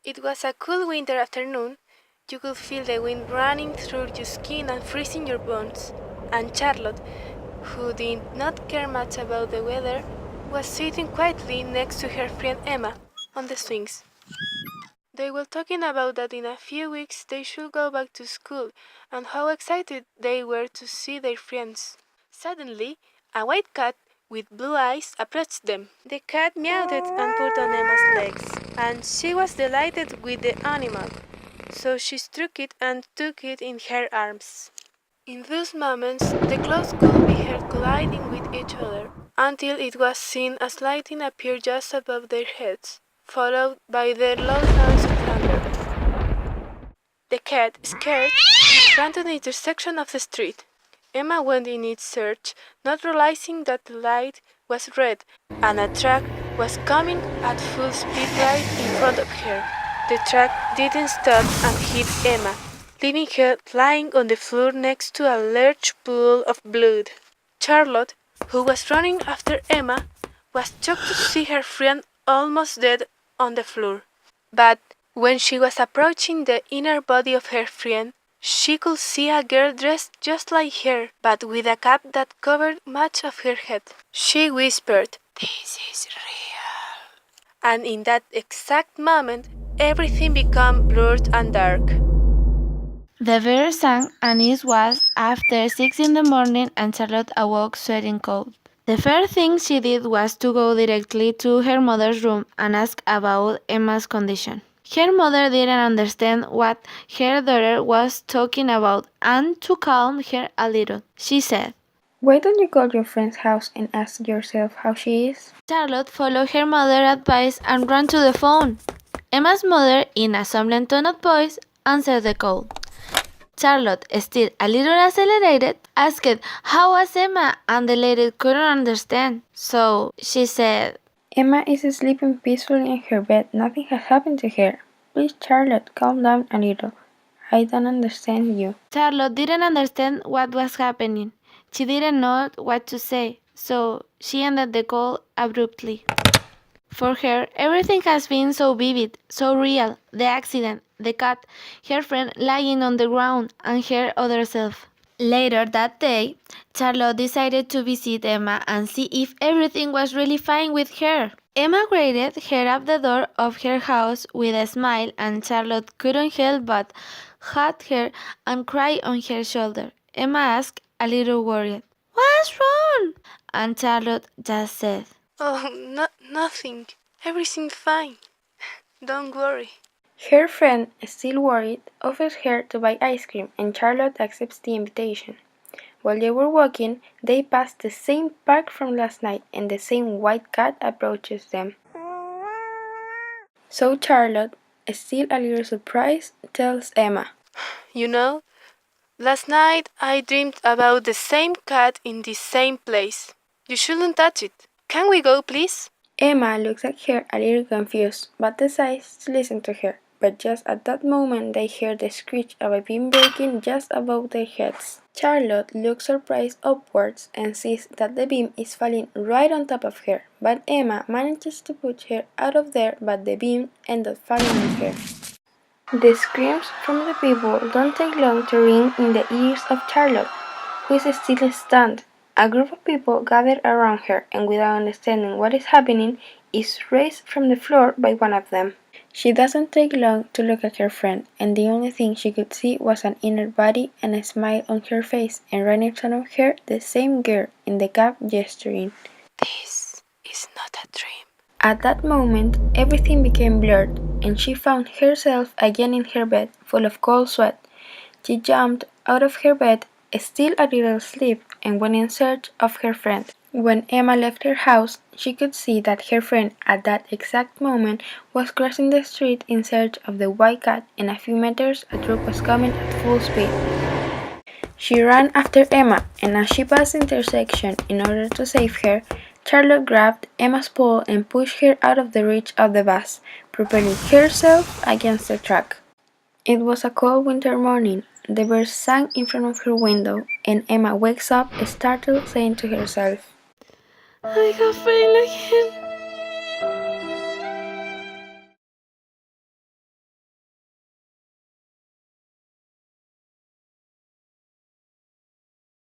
It was a cool winter afternoon. You could feel the wind running through your skin and freezing your bones. And Charlotte, who did not care much about the weather, was sitting quietly next to her friend Emma on the swings. They were talking about that in a few weeks they should go back to school and how excited they were to see their friends. Suddenly, a white cat with blue eyes approached them. The cat meowed and pulled on Emma's legs, and she was delighted with the animal, so she stroked it and took it in her arms. In those moments, the clouds could be heard colliding with each other, until it was seen as lightning appeared just above their heads, followed by the loud noise of thunder. The cat, scared, ran to the intersection of the street. Emma went in its search, not realizing that the light was red and a truck was coming at full speed right in front of her. The truck didn't stop and hit Emma, leaving her lying on the floor next to a large pool of blood. Charlotte, who was running after Emma, was shocked to see her friend almost dead on the floor. But when she was approaching the inner body of her friend, she could see a girl dressed just like her, but with a cap that covered much of her head. She whispered, "This is real." And in that exact moment, everything became blurred and dark. The bear sang, and it was after 6 in the morning, and Charlotte awoke sweating cold. The first thing she did was to go directly to her mother's room and ask about Emma's condition. Her mother didn't understand what her daughter was talking about, and to calm her a little, she said, "Why don't you call your friend's house and ask yourself how she is?" Charlotte followed her mother's advice and ran to the phone. Emma's mother, in a solemn tone of voice, answered the call. Charlotte, still a little accelerated, asked how was Emma, and the lady couldn't understand. So she said, "Emma is sleeping peacefully in her bed. Nothing has happened to her. Please, Charlotte, calm down a little. I don't understand you." Charlotte didn't understand what was happening. She didn't know what to say, so she ended the call abruptly. For her, everything has been so vivid, so real. The accident, the cat, her friend lying on the ground, and her other self. Later that day, Charlotte decided to visit Emma and see if everything was really fine with her. Emma greeted her at the door of her house with a smile, and Charlotte couldn't help but hug her and cry on her shoulder. Emma asked, a little worried, "What's wrong?" And Charlotte just said, "Oh, nothing. Everything's fine. Don't worry." Her friend, still worried, offers her to buy ice cream, and Charlotte accepts the invitation. While they were walking, they pass the same park from last night, and the same white cat approaches them. So Charlotte, still a little surprised, tells Emma, "You know, last night I dreamed about the same cat in the same place. You shouldn't touch it. Can we go, please?" Emma looks at her a little confused, but decides to listen to her. But just at that moment they hear the screech of a beam breaking just above their heads. Charlotte looks surprised upwards and sees that the beam is falling right on top of her, but Emma manages to push her out of there, but the beam ends up falling on her. The screams from the people don't take long to ring in the ears of Charlotte, who is still stunned. A group of people gather around her, and without understanding what is happening, is raised from the floor by one of them. She doesn't take long to look at her friend, and the only thing she could see was an inner body and a smile on her face, and right in front of her the same girl in the cap gesturing. This is not a dream. At that moment, everything became blurred, and she found herself again in her bed, full of cold sweat. She jumped out of her bed, still a little asleep, and went in search of her friend. When Emma left her house, she could see that her friend at that exact moment was crossing the street in search of the white cat, and a few meters a truck was coming at full speed. She ran after Emma, and as she passed the intersection in order to save her, Charlotte grabbed Emma's pole and pushed her out of the reach of the bus, propelling herself against the truck. It was a cold winter morning. The birds sang in front of her window, and Emma wakes up startled, saying to herself, "I have failed again.